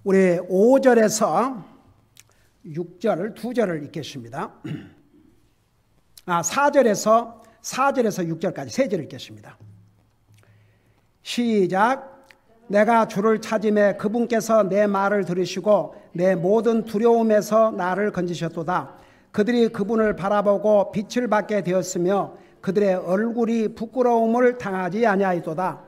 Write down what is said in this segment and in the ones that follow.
우리 5절에서 6절 두 절을 읽겠습니다. 4절에서 6절까지 세 절을 읽겠습니다. 시작. 내가 주를 찾음에 그분께서 내 말을 들으시고 내 모든 두려움에서 나를 건지셨도다. 그들이 그분을 바라보고 빛을 받게 되었으며 그들의 얼굴이 부끄러움을 당하지 아니하였도다.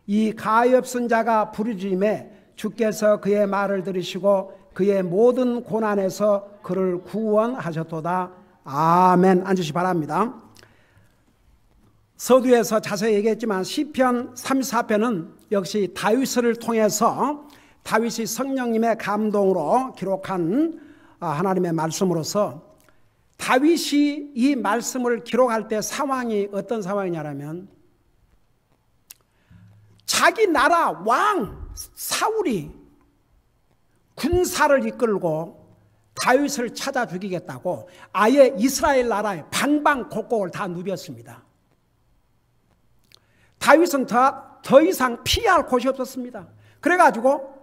이 가엾은 자가 부르짖음에 주께서 그의 말을 들으시고 그의 모든 고난에서 그를 구원하셨도다. 아멘. 앉으시 바랍니다. 서두에서 자세히 얘기했지만 시편 34편은 역시 다윗을 통해서 다윗이 성령님의 감동으로 기록한 하나님의 말씀으로서 다윗이 이 말씀을 기록할 때 상황이 어떤 상황이냐면 자기 나라 왕 사울이 군사를 이끌고 다윗을 찾아 죽이겠다고 아예 이스라엘 나라의 방방곡곡을 다 누볐습니다. 다윗은 더 이상 피할 곳이 없었습니다. 그래가지고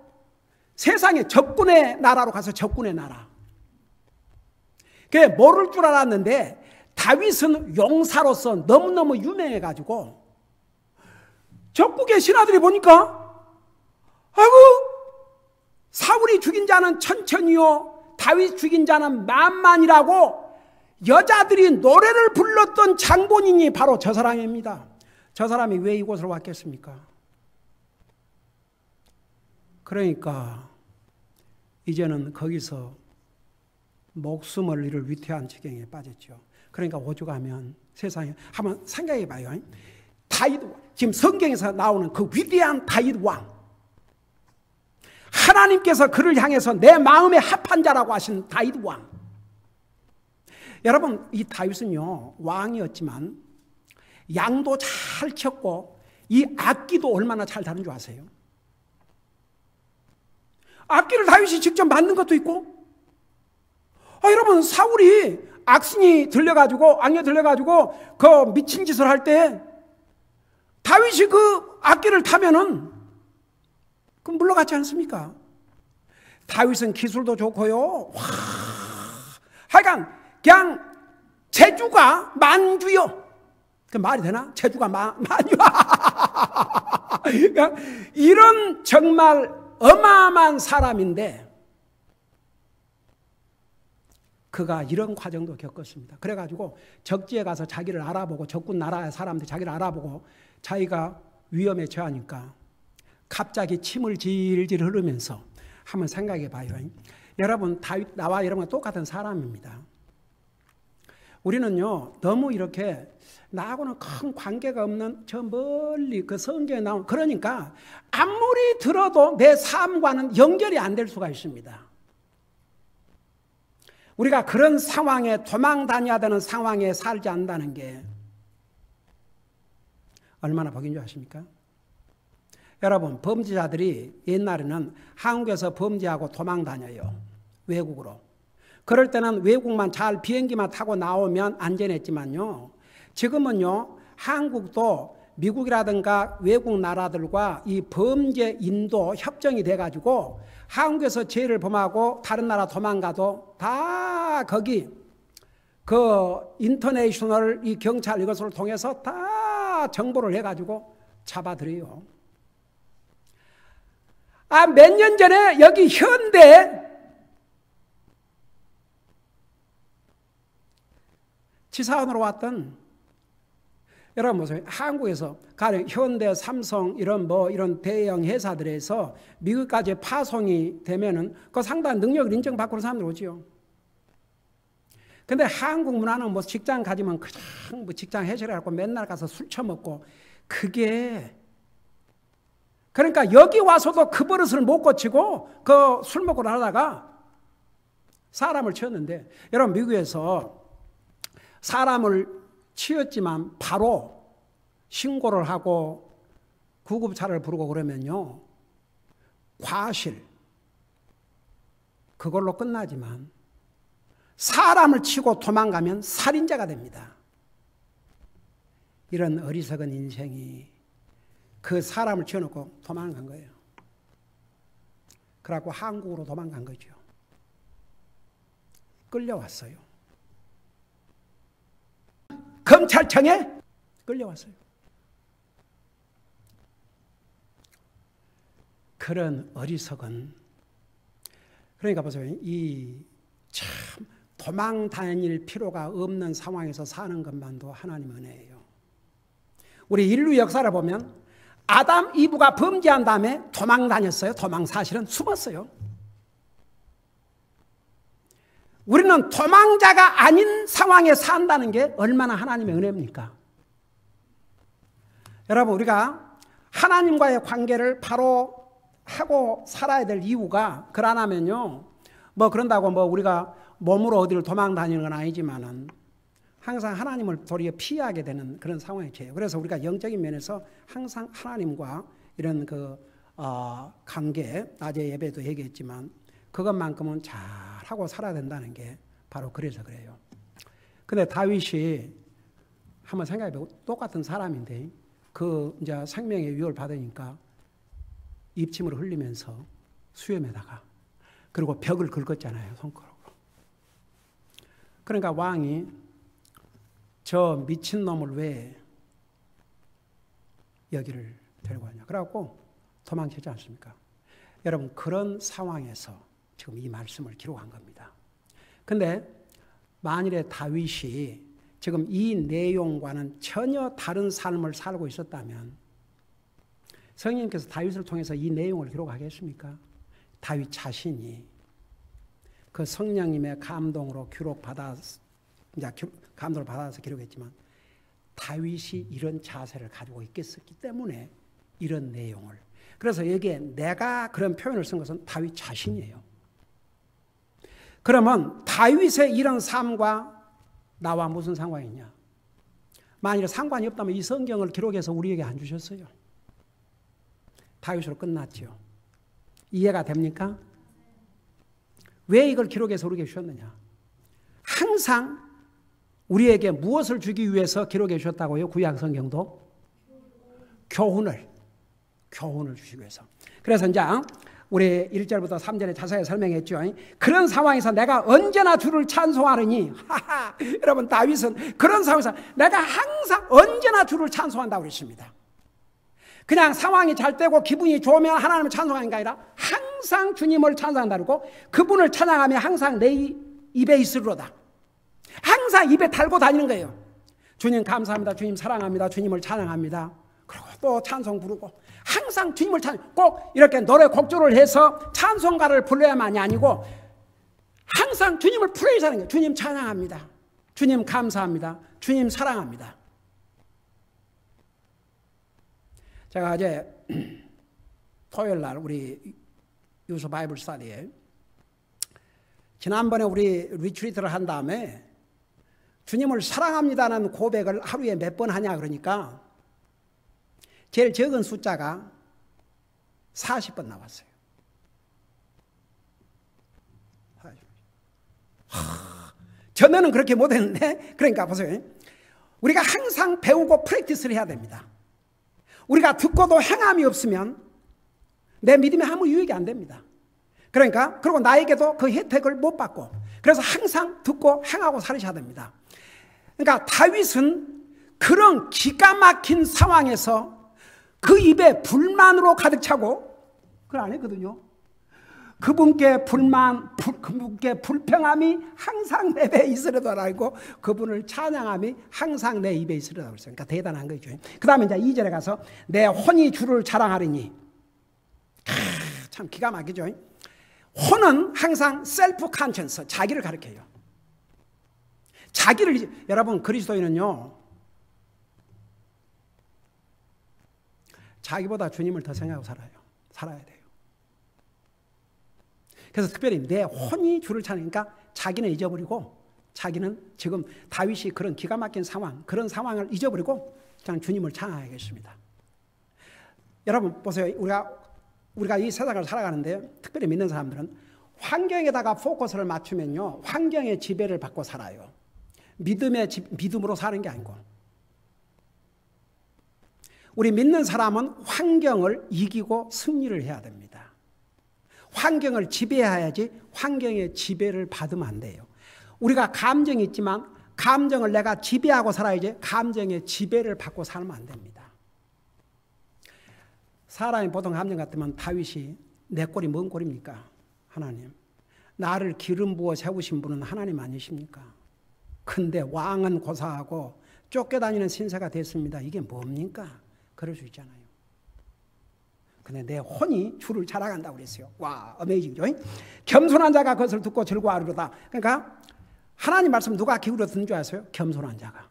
세상의 적군의 나라로 가서 적군의 나라. 그게 모를 줄 알았는데 다윗은 용사로서 너무너무 유명해가지고 적국의 신하들이 보니까 아이고 사울이 죽인 자는 천천히요 다윗 죽인 자는 만만이라고 여자들이 노래를 불렀던 장본인이 바로 저 사람입니다. 저 사람이 왜 이곳으로 왔겠습니까? 그러니까 이제는 거기서 목숨을 잃을 위태한 지경에 빠졌죠. 그러니까 오죽하면 세상에 한번 생각해 봐요. 다윗 지금 성경에서 나오는 그 위대한 다윗 왕, 하나님께서 그를 향해서 내 마음에 합한 자라고 하신 다윗 왕. 여러분 이 다윗은요 왕이었지만 양도 잘 쳤고 이 악기도 얼마나 잘 다룬 줄 아세요? 악기를 다윗이 직접 만든 것도 있고 여러분 사울이 악신이 들려가지고 악녀 들려가지고 그 미친 짓을 할 때 다윗이 그 악기를 타면은 그럼 물러가지 않습니까? 다윗은 기술도 좋고요. 하여간 그냥 재주가 만주요. 그 말이 되나? 재주가 만주. 이런 정말 어마어마한 사람인데 그가 이런 과정도 겪었습니다. 그래가지고 적지에 가서 자기를 알아보고 적군 나라의 사람들 자기를 알아보고 자기가 위험에 처하니까 갑자기 침을 질질 흐르면서 한번 생각해 봐요. 여러분 다윗 나와 여러분과 똑같은 사람입니다. 우리는요 너무 이렇게 나하고는 큰 관계가 없는 저 멀리 그 성경에 나온 그러니까 아무리 들어도 내 삶과는 연결이 안 될 수가 있습니다. 우리가 그런 상황에 도망 다녀야 되는 상황에 살지 않는다는 게 얼마나 복인 줄 아십니까? 여러분 범죄자들이 옛날에는 한국에서 범죄하고 도망 다녀요. 외국으로. 그럴 때는 외국만 잘 비행기만 타고 나오면 안전했지만요. 지금은요 한국도 미국이라든가 외국 나라들과 이 범죄 인도 협정이 돼가지고 한국에서 죄를 범하고 다른 나라 도망가도 다 거기 그 인터내셔널 이 경찰 이것을 통해서 다 정보를 해가지고 잡아들여요. 몇 년 전에 여기 현대 지사원으로 왔던 여러분 보세요. 한국에서 가령 현대, 삼성 이런 대형 회사들에서 미국까지 파송이 되면은 그 상당한 능력을 인정받고 사람들 오지요. 근데 한국 문화는 직장 가지면 그냥 직장 해결하고 맨날 가서 술 처먹고 그게 그러니까 여기 와서도 그 버릇을 못 고치고 그 술 먹고 나다가 사람을 치웠는데 여러분 미국에서 사람을 치였지만 바로 신고를 하고 구급차를 부르고 그러면요 과실 그걸로 끝나지만 사람을 치고 도망가면 살인자가 됩니다. 이런 어리석은 인생이 그 사람을 지어놓고 도망간 거예요. 그래갖고 한국으로 도망간 거죠. 끌려왔어요. 검찰청에 끌려왔어요. 그런 어리석은, 그러니까 보세요. 이 참 도망 다닐 필요가 없는 상황에서 사는 것만도 하나님 은혜예요. 우리 인류 역사를 보면 아담, 이브가 범죄한 다음에 도망 다녔어요. 도망, 사실은 숨었어요. 우리는 도망자가 아닌 상황에 산다는 게 얼마나 하나님의 은혜입니까? 여러분, 우리가 하나님과의 관계를 바로 하고 살아야 될 이유가, 그러냐면요, 뭐 그런다고 뭐 우리가 몸으로 어디를 도망 다니는 건 아니지만은 항상 하나님을 도리어 피하게 되는 그런 상황이 처해요. 그래서 우리가 영적인 면에서 항상 하나님과 이런 관계, 낮에 예배도 얘기했지만 그것만큼은 잘 하고 살아야 된다는 게 바로 그래서 그래요. 근데 다윗이 한번 생각해보고, 똑같은 사람인데 그 이제 생명의 위협을 받으니까 입침을 흘리면서 수염에다가, 그리고 벽을 긁었잖아요, 손가락으로. 그러니까 왕이 저 미친놈을 왜 여기를 데리고 왔냐, 그래갖고 도망치지 않습니까? 여러분, 그런 상황에서 지금 이 말씀을 기록한 겁니다. 근데 만일에 다윗이 지금 이 내용과는 전혀 다른 삶을 살고 있었다면 성령님께서 다윗을 통해서 이 내용을 기록하겠습니까? 다윗 자신이 그 성령님의 감동으로 감동을 받아서 기록했지만 다윗이 이런 자세를 가지고 있겠었기 때문에 이런 내용을, 그래서 여기에 내가 그런 표현을 쓴 것은 다윗 자신이에요. 그러면 다윗의 이런 삶과 나와 무슨 상관이 있냐? 만일에 상관이 없다면 이 성경을 기록해서 우리에게 안 주셨어요. 다윗으로 끝났죠. 이해가 됩니까? 왜 이걸 기록해서 우리에게 주셨느냐? 항상 우리에게 무엇을 주기 위해서 기록해 주셨다고요? 구약 성경도 교훈을 주시기 위해서. 그래서 이제 우리 1절부터 3절에 자세히 설명했죠. 그런 상황에서 내가 언제나 주를 찬송하느니, 여러분, 다윗은 그런 상황에서 내가 항상 언제나 주를 찬송한다고 그랬습니다. 그냥 상황이 잘 되고 기분이 좋으면 하나님을 찬송하는 게 아니라 항상 주님을 찬송한다고, 그분을 찬양하며 항상 내 입에 있으리로다. 항상 입에 달고 다니는 거예요. 주님 감사합니다, 주님 사랑합니다, 주님을 찬양합니다. 그리고 또 찬송 부르고, 항상 주님을 꼭 이렇게 노래 곡조를 해서 찬송가를 불러야만이 아니고 항상 주님을 프레이즈하는 거예요. 주님 찬양합니다, 주님 감사합니다, 주님 사랑합니다. 제가 어제 토요일 날 우리 유소 바이블 스터디에, 지난번에 우리 리트리트를 한 다음에 주님을 사랑합니다는 고백을 하루에 몇 번 하냐 그러니까 제일 적은 숫자가 40번 나왔어요. 40번. 전에는 그렇게 못했는데, 그러니까 보세요. 우리가 항상 배우고 프랙티스를 해야 됩니다. 우리가 듣고도 행함이 없으면 내 믿음에 아무 유익이 안 됩니다. 그러니까, 그리고 나에게도 그 혜택을 못 받고, 그래서 항상 듣고 행하고 살으셔야 됩니다. 그러니까 다윗은 그런 기가 막힌 상황에서 그 입에 불만으로 가득 차고, 그걸 안 했거든요. 그분께 그분께 불평함이 항상 내 입에 있으리라 알고 그분을 찬양함이 항상 내 입에 있으리라 그랬어요. 그러니까 대단한 거죠. 그 다음에 이제 2절에 가서 내 혼이 주를 자랑하리니, 참 기가 막히죠. 혼은 항상 셀프 컨션스, 자기를 가리켜요. 여러분, 그리스도인은요, 자기보다 주님을 더 생각하고 살아야 돼요. 그래서 특별히 내 혼이 주를 찬양하니까 자기는 잊어버리고, 자기는 지금 다윗이 그런 기가 막힌 상황, 그런 상황을 잊어버리고 그냥 주님을 찬양하겠습니다. 여러분 보세요. 우리가 이 세상을 살아가는데, 특별히 믿는 사람들은 환경에다가 포커스를 맞추면요, 환경의 지배를 받고 살아요. 믿음으로 사는 게 아니고. 우리 믿는 사람은 환경을 이기고 승리를 해야 됩니다. 환경을 지배해야지 환경의 지배를 받으면 안 돼요. 우리가 감정이 있지만 감정을 내가 지배하고 살아야지 감정의 지배를 받고 살면 안 됩니다. 사람이 보통 감정 같으면 다윗이 내 꼴이 뭔 꼴입니까? 하나님. 나를 기름 부어 세우신 분은 하나님 아니십니까? 근데 왕은 고사하고 쫓겨다니는 신세가 됐습니다. 이게 뭡니까? 그럴 수 있잖아요. 근데 내 혼이 주를 자랑한다고 그랬어요. 와, 어메이징이죠. 겸손한 자가 그것을 듣고 즐거워하리로다. 그러니까 하나님 말씀 누가 기울여 듣는 줄 아세요? 겸손한 자가.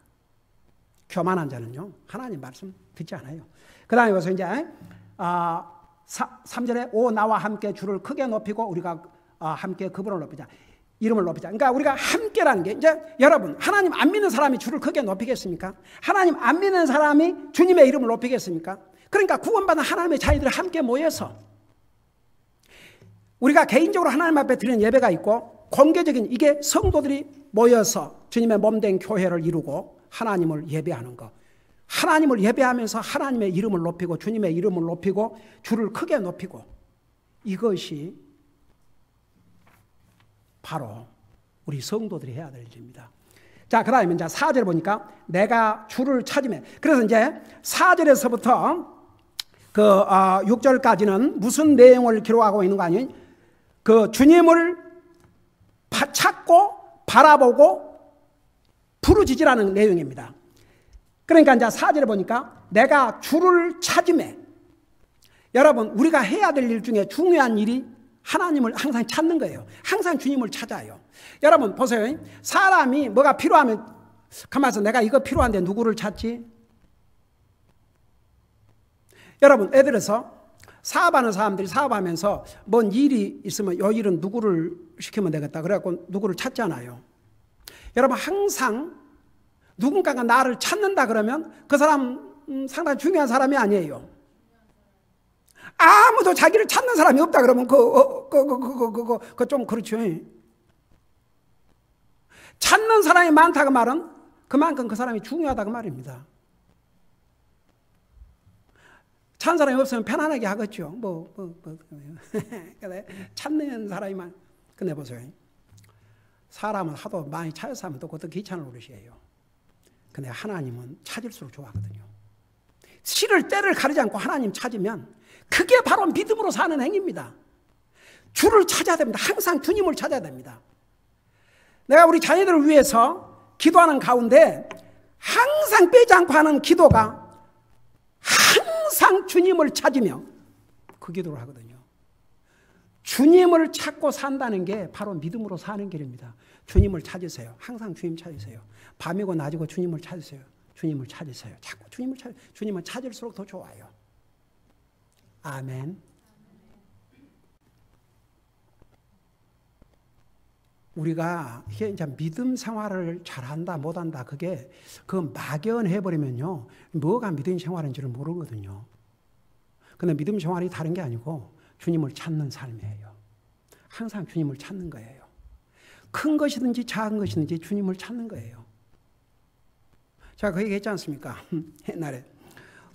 교만한 자는요, 하나님 말씀 듣지 않아요. 그 다음에 보세요. 이제 3절에 오 나와 함께 주를 크게 높이고 우리가 함께 그분을 높이자. 이름을 높이자. 그러니까 우리가 함께라는 게 이제 여러분 하나님 안 믿는 사람이 주를 크게 높이겠습니까? 하나님 안 믿는 사람이 주님의 이름을 높이겠습니까? 그러니까 구원받은 하나님의 자녀들이 함께 모여서 우리가 개인적으로 하나님 앞에 드리는 예배가 있고 공개적인 이게 성도들이 모여서 주님의 몸된 교회를 이루고 하나님을 예배하는 것. 하나님을 예배하면서 하나님의 이름을 높이고 주님의 이름을 높이고 주를 크게 높이고 이것이 바로 우리 성도들이 해야 될 일입니다. 자, 그 다음에 이제 4절 보니까 내가 주를 찾으면 그래서 이제 4절에서부터 그 6절까지는 무슨 내용을 기록하고 있는 거 아니에요? 그 주님을 찾고 바라보고 부르짖으라는 내용입니다. 그러니까 이제 4절에 보니까 내가 주를 찾음에 여러분 우리가 해야 될 일 중에 중요한 일이 하나님을 항상 찾는 거예요. 항상 주님을 찾아요. 여러분 보세요. 사람이 뭐가 필요하면 가만히 내가 이거 필요한데 누구를 찾지? 여러분 예를 들어서 사업하는 사람들이 사업하면서 뭔 일이 있으면 이 일은 누구를 시키면 되겠다 그래갖고 누구를 찾잖아요. 여러분 항상 누군가가 나를 찾는다 그러면 그 사람 상당히 중요한 사람이 아니에요. 아무도 자기를 찾는 사람이 없다 그러면 그거 좀 그렇죠. 찾는 사람이 많다 그 말은 그만큼 그 사람이 중요하다 그 말입니다. 찾는 사람이 없으면 편안하게 하겠죠. 찾는 사람이만. 근데 보세요. 사람은 하도 많이 찾아서 하면 또 그것도 귀찮은 노릇이에요. 근데 하나님은 찾을수록 좋아하거든요. 시를 때를 가리지 않고 하나님 찾으면 그게 바로 믿음으로 사는 행위입니다. 주를 찾아야 됩니다. 항상 주님을 찾아야 됩니다. 내가 우리 자녀들을 위해서 기도하는 가운데 항상 빼지 않고 하는 기도가 항상 주님을 찾으며 그 기도를 하거든요. 주님을 찾고 산다는 게 바로 믿음으로 사는 길입니다. 주님을 찾으세요. 항상 주님 찾으세요. 밤이고 낮이고 주님을 찾으세요. 주님을 찾으세요. 자꾸 주님을 찾을수록 더 좋아요. 아멘. 우리가 이제 믿음 생활을 잘한다 못한다 그게 그 막연해버리면요 뭐가 믿음 생활인지를 모르거든요. 근데 믿음 생활이 다른 게 아니고 주님을 찾는 삶이에요. 항상 주님을 찾는 거예요. 큰 것이든지 작은 것이든지 주님을 찾는 거예요. 제가 그 얘기 했지 않습니까? 옛날에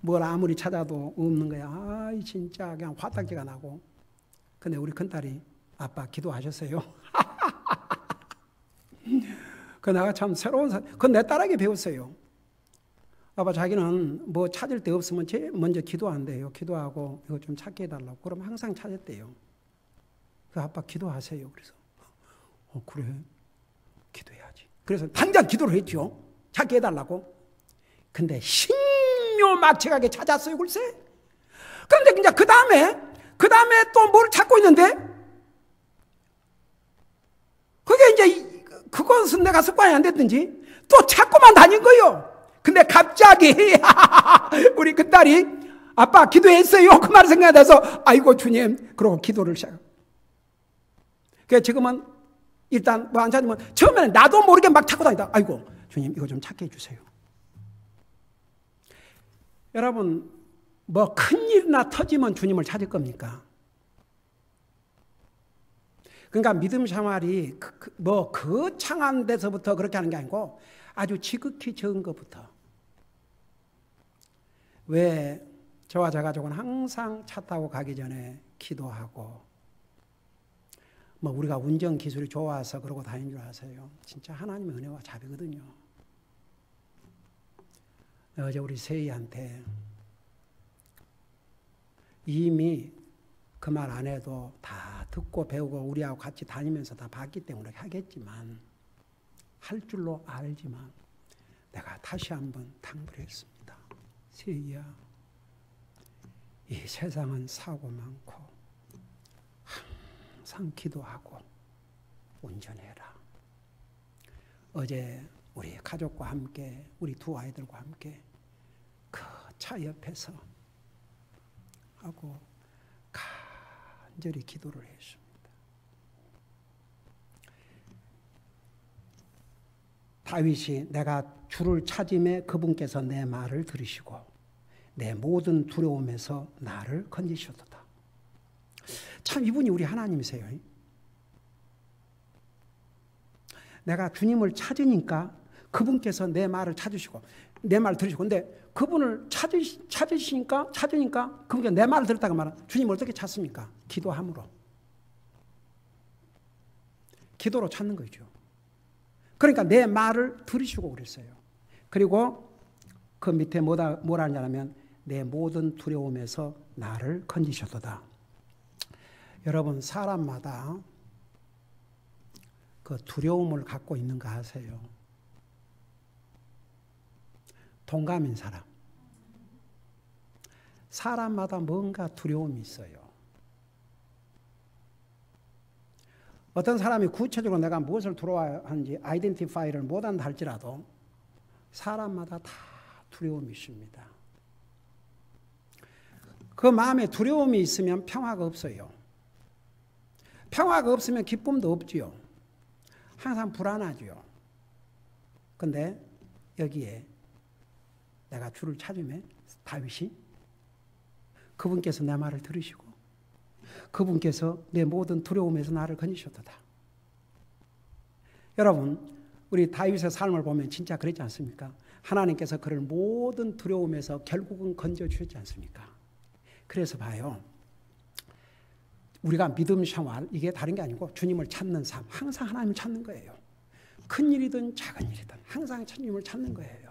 뭘 아무리 찾아도 없는 거야. 아이 진짜 그냥 화딱지가 나고. 근데 우리 큰딸이 아빠 기도하셨어요? 그 내가 참 새로운 그건 내 딸에게 배웠어요. 아빠 자기는 뭐 찾을 데 없으면 제일 먼저 기도한대요. 기도하고 이거 좀 찾게 해달라고. 그럼 항상 찾았대요. 그 아빠 기도하세요. 그래서 그래 기도해야지. 그래서 당장 기도를 했죠. 찾게 해달라고. 근데 신묘막측하게 찾았어요. 글쎄. 그런데 이제 그 다음에 또 뭘 찾고 있는데 그게 이제 그것은 내가 습관이 안 됐든지 또 찾고만 다닌 거예요. 근데 갑자기 우리 그 딸이 아빠 기도했어요. 그 말을 생각해서 아이고 주님 그러고 기도를 시작. 그래서 지금은 일단 뭐 안 찾으면 처음에는 나도 모르게 막 찾고 다니다. 아이고 주님 이거 좀 찾게 해주세요. 여러분 뭐 큰일이나 터지면 주님을 찾을 겁니까? 그러니까 믿음 생활이 뭐 거창한 데서부터 그렇게 하는 게 아니고 아주 지극히 적은 것부터 왜 저와 저 가족은 항상 차 타고 가기 전에 기도하고, 뭐 우리가 운전 기술이 좋아서 그러고 다니는 줄 아세요? 진짜 하나님의 은혜와 자비거든요. 어제 우리 세희한테 이미 그 말 안 해도 다 듣고 배우고 우리하고 같이 다니면서 다 봤기 때문에 하겠지만, 할 줄로 알지만 내가 다시 한번 당부를 했습니다. 세희야, 이 세상은 사고 많고 항상 기도하고 운전해라. 어제 우리 가족과 함께, 우리 두 아이들과 함께 그 차 옆에서 하고 간절히 기도를 했습니다. 다윗이 내가 주를 찾음에 그분께서 내 말을 들으시고 내 모든 두려움에서 나를 건지셨도다. 참 이분이 우리 하나님이세요. 내가 주님을 찾으니까 그분께서 내 말을 찾으시고 내 말을 들으시고, 근데 그분을 찾으니까 그분께서 내 말을 들었다고 말하면 주님을 어떻게 찾습니까? 기도함으로. 기도로 찾는 거죠. 그러니까 내 말을 들으시고 그랬어요. 그리고 그 밑에 뭐라 하냐면 내 모든 두려움에서 나를 건지셨도다. 여러분, 사람마다 그 두려움을 갖고 있는 거 아세요? 동감인 사람. 사람마다 뭔가 두려움이 있어요. 어떤 사람이 구체적으로 내가 무엇을 두려워하는지 아이덴티파이를 못한다 할지라도 사람마다 다 두려움이 있습니다. 그 마음에 두려움이 있으면 평화가 없어요. 평화가 없으면 기쁨도 없지요. 항상 불안하지요. 근데 여기에 내가 주를 찾으면 다윗이 그분께서 내 말을 들으시고 그분께서 내 모든 두려움에서 나를 건지셨도다. 여러분, 우리 다윗의 삶을 보면 진짜 그랬지 않습니까? 하나님께서 그를 모든 두려움에서 결국은 건져주셨지 않습니까? 그래서 봐요. 우리가 믿음 생활, 이게 다른 게 아니고 주님을 찾는 삶, 항상 하나님을 찾는 거예요. 큰 일이든 작은 일이든 항상 주님을 찾는 거예요.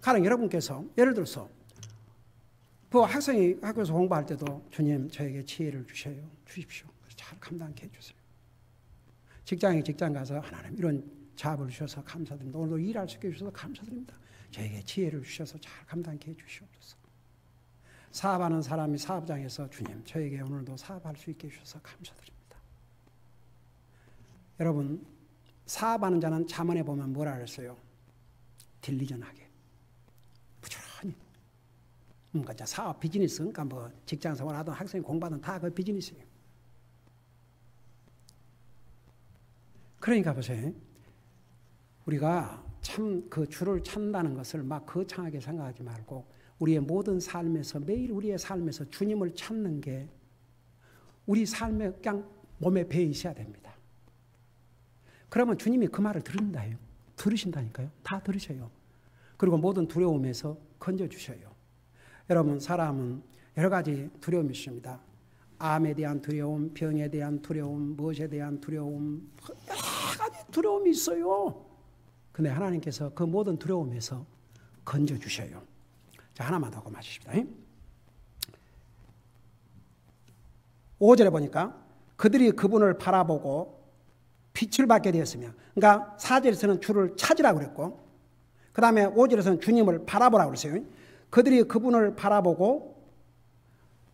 가령 여러분께서 예를 들어서 그 학생이 학교에서 공부할 때도 주님 저에게 지혜를 주십시오. 잘 감당케 해주세요. 직장 가서 하나님 이런 잡을 주셔서 감사드립니다. 오늘도 일할 수 있게 해주셔서 감사드립니다. 저에게 지혜를 주셔서 잘 감당케 해주시옵소서. 사업하는 사람이 사업장에서 주님 저에게 오늘도 사업할 수 있게 해주셔서 감사드립니다. 여러분, 사업하는 자는 잠언에 보면 뭐라 그랬어요? 딜리전하게. 부지런히. 그러니까 사업 비즈니스, 그러니까 뭐 직장 생활하든 학생이 공부하든 다 그 비즈니스예요. 그러니까 보세요. 우리가 참 그 주를 찾는다는 것을 막 거창하게 생각하지 말고 우리의 모든 삶에서, 매일 우리의 삶에서 주님을 찾는 게 우리 삶에 그냥 몸에 배어 있어야 됩니다. 그러면 주님이 그 말을 들으신다니까요. 다 들으셔요. 그리고 모든 두려움에서 건져주셔요. 여러분, 사람은 여러 가지 두려움이 있습니다. 암에 대한 두려움, 병에 대한 두려움, 무엇에 대한 두려움, 여러 가지 두려움이 있어요. 근데 하나님께서 그 모든 두려움에서 건져주셔요. 자, 하나만 더 고마십시다. 5절에 보니까 그들이 그분을 바라보고 빛을 받게 되었으며, 그러니까 4절에서는 주를 찾으라고 그랬고, 그 다음에 5절에서는 주님을 바라보라고 그랬어요. 그들이 그분을 바라보고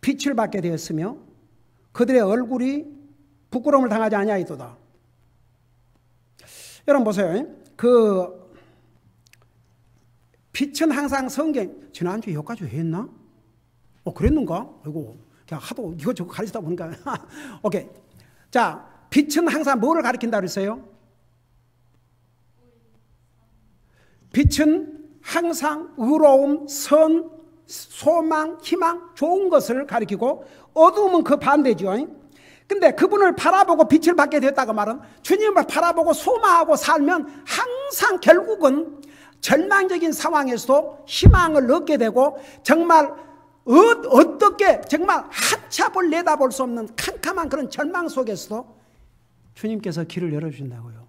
빛을 받게 되었으며 그들의 얼굴이 부끄러움을 당하지 아니하였도다. 여러분 보세요. 그 빛은 항상 성경, 지난주에 여기까지 했나? 그랬는가? 아이고, 그냥 하도 이것저것 가르치다 보니까. 오케이. 자, 빛은 항상 뭐를 가리킨다 그랬어요? 빛은 항상 의로움, 선, 소망, 희망, 좋은 것을 가리키고 어두움은 그 반대죠. 근데 그분을 바라보고 빛을 받게 됐다고 말은 주님을 바라보고 소망하고 살면 항상 결국은 절망적인 상황에서도 희망을 얻게 되고 정말 어떻게 정말 한치 앞을 내다볼 수 없는 캄캄한 그런 절망 속에서도 주님께서 길을 열어주신다고요.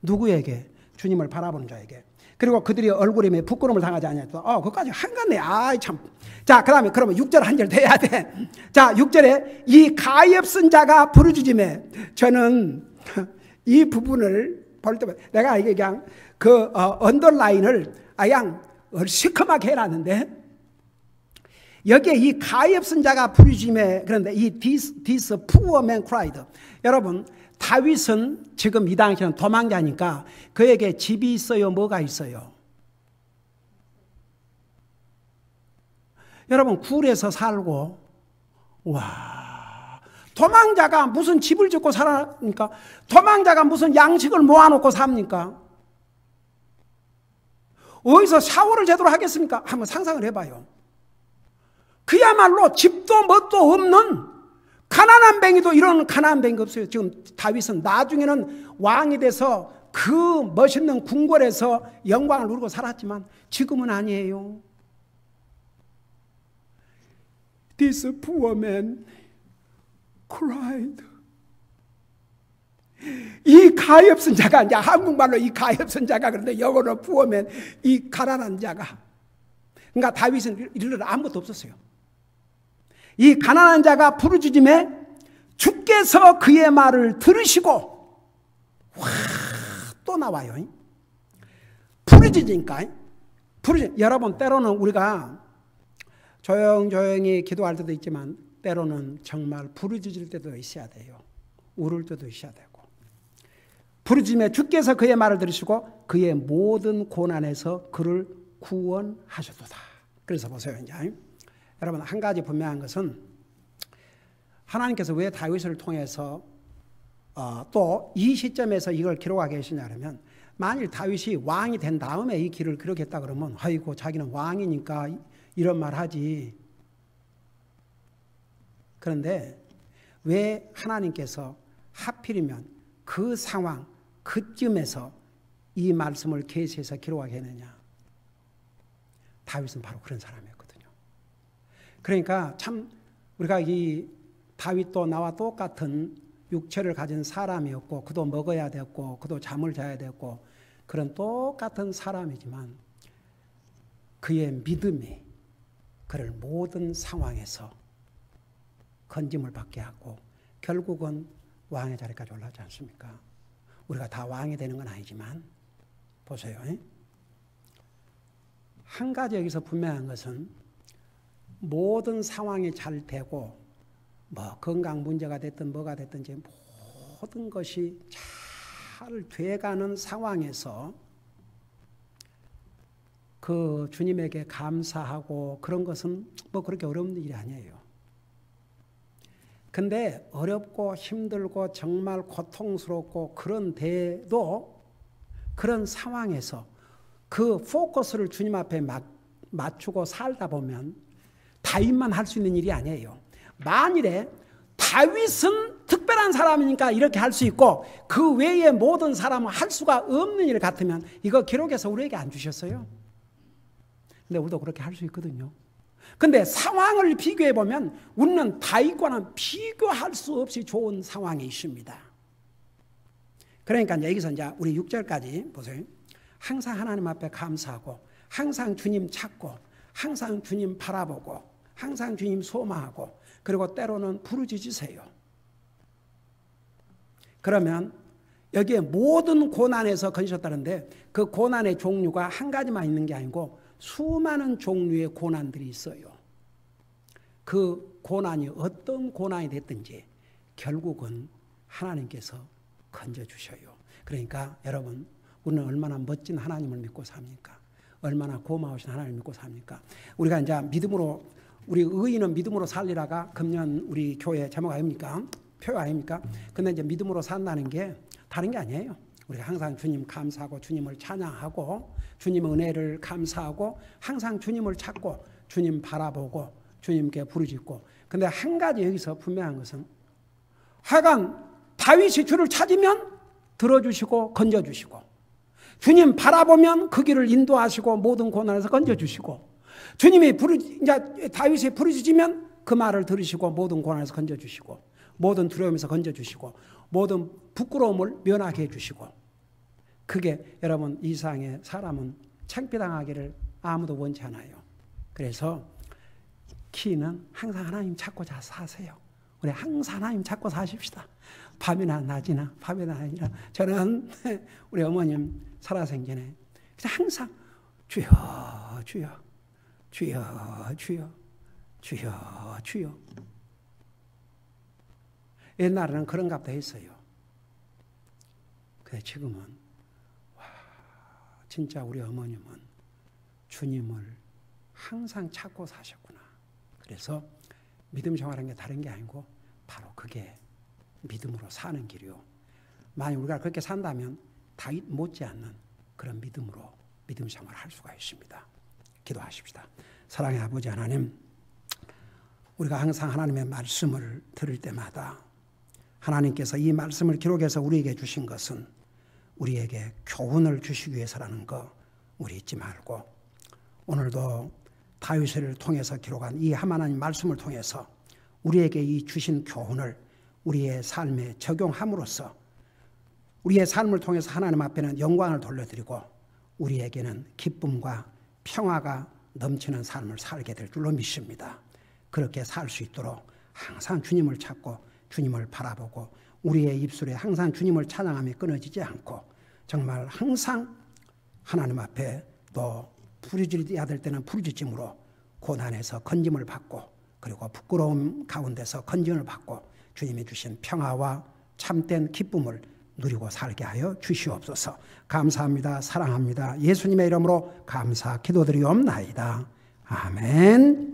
누구에게? 주님을 바라보는 자에게. 그리고 그들이 얼굴에 부끄러움을 당하지 않냐고. 그것까지 한가네. 참. 자, 그 다음에 그러면 6절 한 절 더 해야 돼. 자, 6절에 이 가엾은 자가 부르짖음에, 저는 이 부분을 볼 때마다 내가 이게 그냥 언더라인을 그냥 시커멓게 해놨는데, 여기에 이 가엾은 자가 부르짖음에, 그런데 이 this poor man cried. 여러분, 다윗은 지금 이 당시에는 도망자니까 그에게 집이 있어요? 뭐가 있어요? 여러분, 굴에서 살고, 와, 도망자가 무슨 집을 짓고 살았습니까? 도망자가 무슨 양식을 모아놓고 삽니까? 어디서 샤워를 제대로 하겠습니까? 한번 상상을 해봐요. 그야말로 집도 뭣도 없는 가난한 뱅이도 이런 가난한 뱅이 없어요. 지금 다윗은 나중에는 왕이 돼서 그 멋있는 궁궐에서 영광을 누리고 살았지만 지금은 아니에요. This poor man cried. 이 가엾은 자가, 이제 한국말로 이 가엾은 자가, 그런데 영어로 poor man, 이 가난한 자가. 그러니까 다윗은 이럴 아무것도 없었어요. 이 가난한 자가 부르짖음에 주께서 그의 말을 들으시고, 또 나와요. 부르짖으니까. 여러분, 때로는 우리가 조용조용히 기도할 때도 있지만 때로는 정말 부르짖을 때도 있어야 돼요. 울을 때도 있어야 되고. 부르짖음에 주께서 그의 말을 들으시고 그의 모든 고난에서 그를 구원하셨도다. 그래서 보세요. 이제 여러분, 한 가지 분명한 것은 하나님께서 왜 다윗을 통해서 또 이 시점에서 이걸 기록하게 하시냐면, 만일 다윗이 왕이 된 다음에 이 길을 기록했다 그러면 아이고 자기는 왕이니까 이런 말 하지. 그런데 왜 하나님께서 하필이면 그 상황 그쯤에서 이 말씀을 계시해서 기록하게 했느냐? 다윗은 바로 그런 사람이었거든요. 그러니까 참 우리가 이 다윗도 나와 똑같은 육체를 가진 사람이었고, 그도 먹어야 됐고, 그도 잠을 자야 됐고, 그런 똑같은 사람이지만 그의 믿음이 그를 모든 상황에서 건짐을 받게 하고 결국은 왕의 자리까지 올라가지 않습니까? 우리가 다 왕이 되는 건 아니지만 보세요. 한 가지 여기서 분명한 것은 모든 상황이 잘 되고 뭐 건강 문제가 됐든 뭐가 됐든지 모든 것이 잘 돼가는 상황에서 그 주님에게 감사하고 그런 것은 뭐 그렇게 어려운 일이 아니에요. 근데 어렵고 힘들고 정말 고통스럽고 그런데도 그런 상황에서 그 포커스를 주님 앞에 맞추고 살다 보면 다윗만 할 수 있는 일이 아니에요. 만일에 다윗은 특별한 사람이니까 이렇게 할 수 있고 그 외의 모든 사람은 할 수가 없는 일 같으면 이거 기록해서 우리에게 안 주셨어요. 근데 우리도 그렇게 할 수 있거든요. 근데 상황을 비교해 보면 우리는 다윗과는 비교할 수 없이 좋은 상황에 있습니다. 그러니까 여기서 이제 우리 6절까지 보세요. 항상 하나님 앞에 감사하고 항상 주님 찾고 항상 주님 바라보고 항상 주님 소망하고 그리고 때로는 부르짖으세요. 그러면 여기에 모든 고난에서 건지셨다는데 그 고난의 종류가 한 가지만 있는 게 아니고 수많은 종류의 고난들이 있어요. 그 고난이 어떤 고난이 됐든지 결국은 하나님께서 건져주셔요. 그러니까 여러분, 우리는 얼마나 멋진 하나님을 믿고 삽니까? 얼마나 고마우신 하나님을 믿고 삽니까? 우리가 이제 믿음으로, 우리 의인은 믿음으로 살리라가 금년 우리 교회 제목 아닙니까? 표 아닙니까? 근데 이제 믿음으로 산다는 게 다른 게 아니에요. 우리가 항상 주님 감사하고 주님을 찬양하고 주님의 은혜를 감사하고 항상 주님을 찾고 주님 바라보고 주님께 부르짖고. 근데 한 가지 여기서 분명한 것은 하여간 다윗이 주를 찾으면 들어주시고 건져주시고 주님 바라보면 그 길을 인도하시고 모든 고난에서 건져주시고, 주님이 이제 다윗이 부르짖으면 그 말을 들으시고 모든 고난에서 건져주시고, 모든 두려움에서 건져주시고, 모든 부끄러움을 면하게 해주시고. 그게 여러분, 이 세상에 사람은 창피당하기를 아무도 원치 않아요. 그래서 키는 항상 하나님 찾고 사세요. 우리 항상 하나님 찾고 사십시다. 밤이나 낮이나 밤이나 낮이나. 저는 우리 어머님 살아생전에 항상 주여 주여 주여 주여 주여 주여. 옛날에는 그런 값도 했어요. 근데 지금은 와, 진짜 우리 어머님은 주님을 항상 찾고 사셨구나. 그래서 믿음 생활하는 게 다른 게 아니고 바로 그게 믿음으로 사는 길이요. 만약 우리가 그렇게 산다면 다윗 못지않는 그런 믿음으로 믿음 생활을 할 수가 있습니다. 기도하십시다. 사랑의 아버지 하나님, 우리가 항상 하나님의 말씀을 들을 때마다 하나님께서 이 말씀을 기록해서 우리에게 주신 것은 우리에게 교훈을 주시기 위해서라는 거 우리 잊지 말고, 오늘도 다윗을 통해서 기록한 이 하나님 말씀을 통해서 우리에게 이 주신 교훈을 우리의 삶에 적용함으로써 우리의 삶을 통해서 하나님 앞에는 영광을 돌려드리고 우리에게는 기쁨과 평화가 넘치는 삶을 살게 될 줄로 믿습니다. 그렇게 살 수 있도록 항상 주님을 찾고 주님을 바라보고 우리의 입술에 항상 주님을 찬양함이 끊어지지 않고 정말 항상 하나님 앞에 또 부르짖어야 될 때는 부르짖음으로 고난에서 건짐을 받고 그리고 부끄러움 가운데서 건짐을 받고 주님이 주신 평화와 참된 기쁨을 누리고 살게 하여 주시옵소서. 감사합니다. 사랑합니다. 예수님의 이름으로 감사 기도드리옵나이다. 아멘.